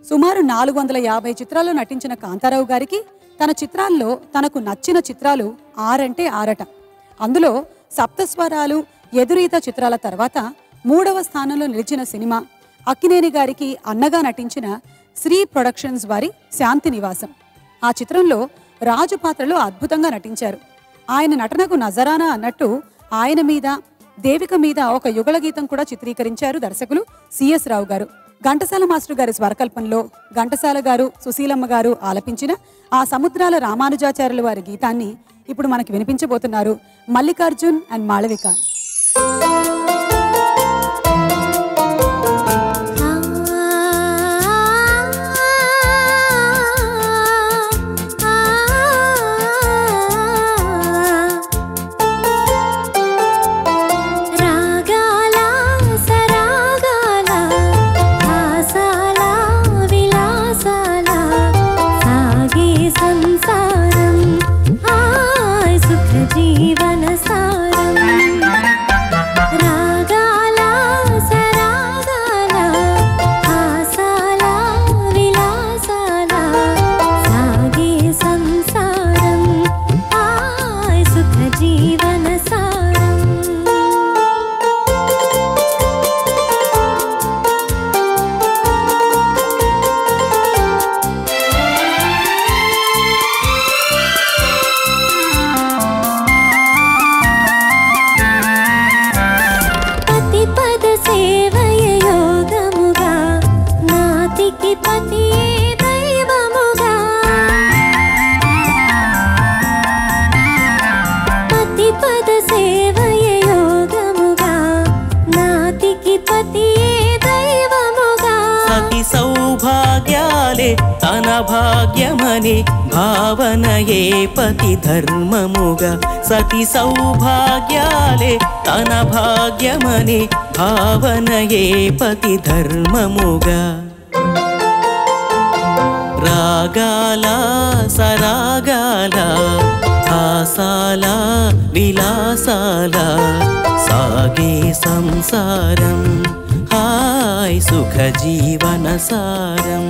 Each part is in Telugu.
సుమారు 450 చిత్రాల్లో నటించిన కాంతారావు గారికి తన చిత్రాల్లో తనకు నచ్చిన చిత్రాలు 6 అంటే 6 అందులో సప్తస్వరాలు, ఎదురీత చిత్రాల తర్వాత 3వ స్థానంలో నిలిచిన సినిమా అక్కినేని గారికి అన్నగా నటించిన శ్రీ ప్రొడక్షన్స్ వారి శాంతి నివాసం. ఆ చిత్రంలో రాజు పాత్రలో అద్భుతంగా నటించారు. ఆయన నటనకు నజరానా అన్నట్టు ఆయన మీద, దేవిక మీద ఒక యుగళ గీతం కూడా చిత్రీకరించారు దర్శకులు సిఎస్ రావు గారు. ఘంటసాల మాస్టర్ గారి స్వరకల్పనలో ఘంటసాల గారు, సుశీలమ్మ గారు ఆలపించిన ఆ సముద్రాల రామానుజాచార్యుల వారి గీతాన్ని ఇప్పుడు మనకి వినిపించబోతున్నారు మల్లికార్జున్ అండ్ మాళవిక. తన భాగ్యమని భావనయే పతి ధర్మముగా, సతి సౌభాగ్యాలే తన భాగ్యమని భావనయే పతి ధర్మముగా. రాగాల సరాగాల హాసాల విలాసాల సాగే సంసారం, హాయ్ సుఖ జీవన సారం.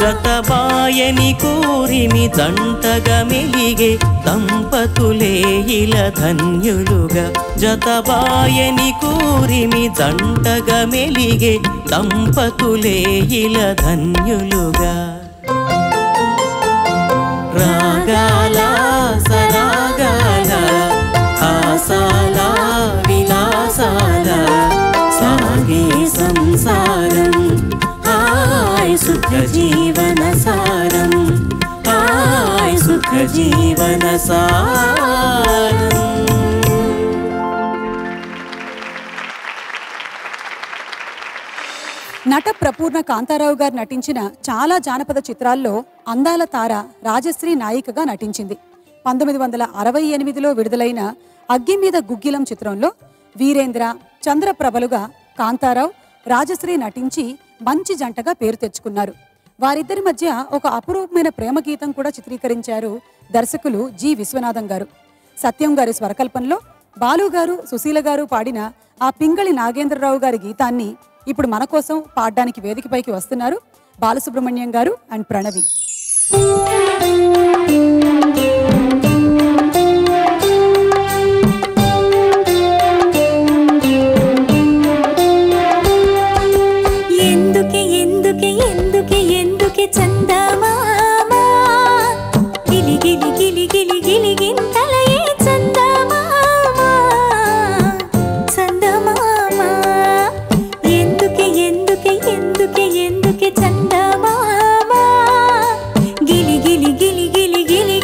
జతబాయని కూరిమి జంటగా మెలిగే దంపతులే ఇల ధన్యులుగా, జతబాయని కూరిమి జంటగా మెలిగే దంపతులే ఇల ధన్యులుగా. రాగాల సరాగాల హాసాల విలాసాల సాగే సంసారం, హాయ్ సుఖ జీవన సారం, హాయ్ సుఖ జీవన సారం. నట ప్రపూర్ణ కాంతారావు గారు నటించిన చాలా జానపద చిత్రాల్లో అందాల తార రాజశ్రీ నాయికగా నటించింది. 1968లో విడుదలైన అగ్గి మీద గుగ్గిలం చిత్రంలో వీరేంద్ర, చంద్రప్రభలుగా కాంతారావు, రాజశ్రీ నటించి మంచి జంటగా పేరు తెచ్చుకున్నారు. వారిద్దరి మధ్య ఒక అపురూపమైన ప్రేమ గీతం కూడా చిత్రీకరించారు దర్శకులు జి విశ్వనాథం గారు. సత్యం గారి స్వరకల్పనలో బాలు గారు, సుశీల గారు పాడిన ఆ పింగళి నాగేంద్రరావు గారి గీతాన్ని ఇప్పుడు మన కోసం పాడడానికి వేదికపైకి వస్తున్నారు బాలసుబ్రహ్మణ్యం గారు అండ్ ప్రణవి. ఎందుకే ఎందుకే ఎందుకే ఎందుకే చందమామా గిలి గిలి గిలి గిలి గిలి గింతలయే చందమామా చందమామా ఎందుకే ఎందుకే ఎందుకే ఎందుకే చందమామా గిలి గిలి గిలి గిలి గిలి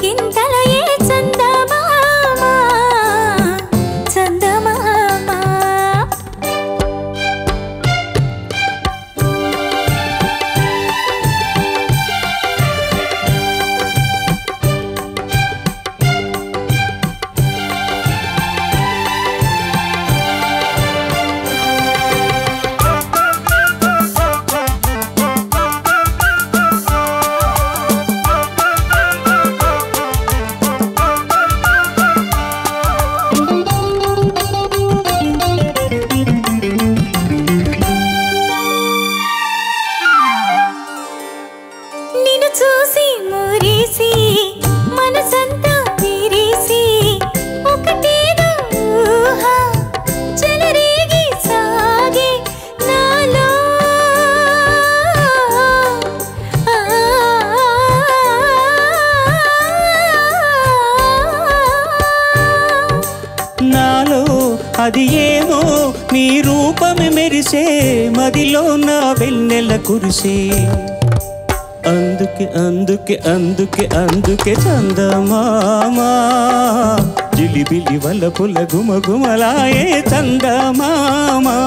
రూపమే మెరిసే మదిలో నా వెన్నెల కురిసే అందుకే అందుకే అందుకే అందుకే చందమామా జిలిబిలి వలపుల గుమగుమలాయే చందమామా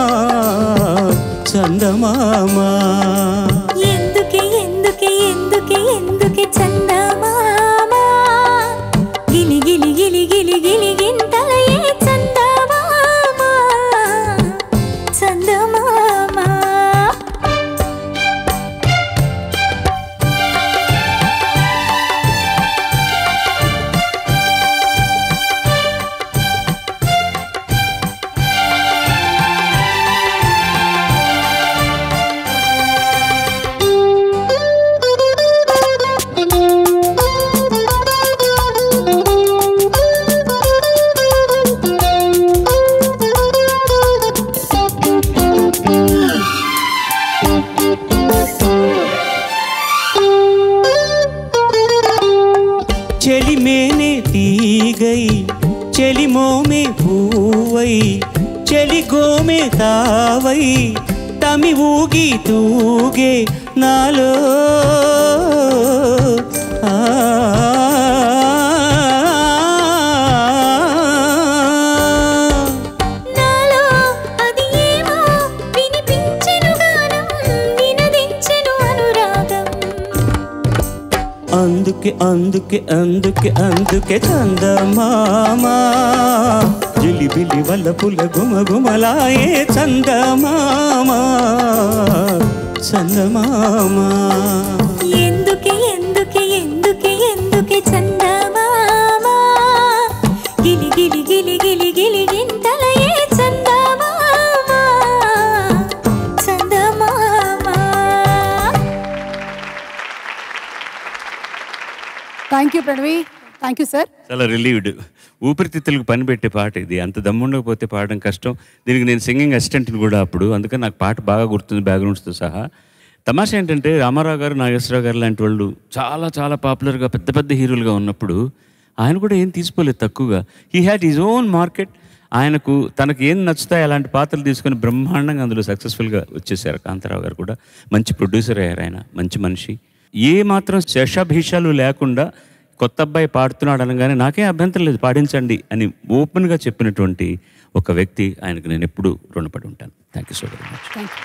చందమామా ఎందుకే ఎందుకే ఎందుకే ఎందుకే చందమామా గిలి గిలి గిలి గిలి గిలి గింతలయే చందమామా చందమామా चली मैंने तीगई चली मोह में भूवई चली गो में तावई तमी ऊगी तूगे नालो నాలో అది ఏమో వినిపించెను గానం నినదించెను అనురాగం అందుకే అందుకే అందుకే అందుకే చందమామా జిలిబిలి వలపుల గుమగుమలాయే చందమామా చందమామా ఎందుకే ఎందుకే ఎందుకే ఎందుకే చందమామా గిలి గిలి గిలి గిలి గిలి గింతలయే చందమామా చందమామా thank you Pranavi, thank you sir. చాలా రిలీవ్డ్. ఊపిరితిత్తులకు పని పెట్టే పాట ఇది. అంత దమ్ముండకపోతే పాడడం కష్టం. దీనికి నేను సింగింగ్ అసిస్టెంట్ని కూడా అప్పుడు, అందుకని నాకు పాట బాగా గుర్తుంది బ్యాక్గ్రౌండ్స్తో సహా. తమాషా ఏంటంటే రామారావు గారు, నాగేశ్వరరావు గారు లాంటి వాళ్ళు చాలా చాలా పాపులర్గా పెద్ద పెద్ద హీరోలుగా ఉన్నప్పుడు ఆయన కూడా ఏం తీసుకోలేదు తక్కువగా. He had his own market. ఆయనకు తనకు ఏం నచ్చుతాయి అలాంటి పాత్రలు తీసుకొని బ్రహ్మాండంగా అందులో సక్సెస్ఫుల్గా వచ్చేసారు. కాంతారావు గారు కూడా మంచి ప్రొడ్యూసర్ అయ్యారు. ఆయన మంచి మనిషి. ఏ మాత్రం శషభీషాలు లేకుండా కొత్త అబ్బాయి పాడుతున్నాడు అనగానే నాకేం అభ్యంతరం లేదు, పాడించండి అని ఓపెన్గా చెప్పినటువంటి ఒక వ్యక్తి. ఆయనకు నేను ఎప్పుడూ రుణపడి ఉంటాను. Thank you so very much. Thank you.